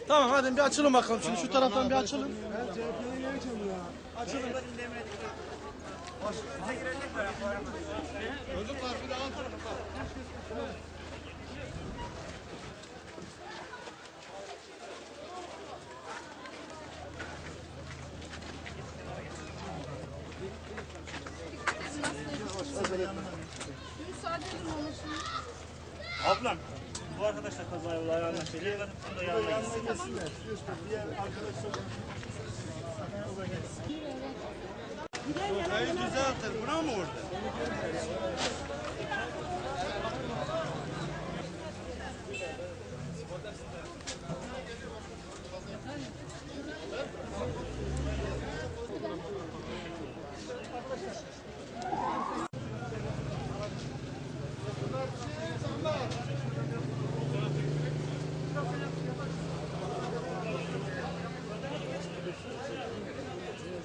Tamam hadi bir açılın bakalım şimdi şu taraftan bir açılın. Açılın. Çocuklar bir daha açılın. Müsaade edin ona şimdi. Ablam, bu arkadaşlar kaza yolu ayağına şeyler var. Bunu da yanına gitsin. Düzeltir buna mı orada?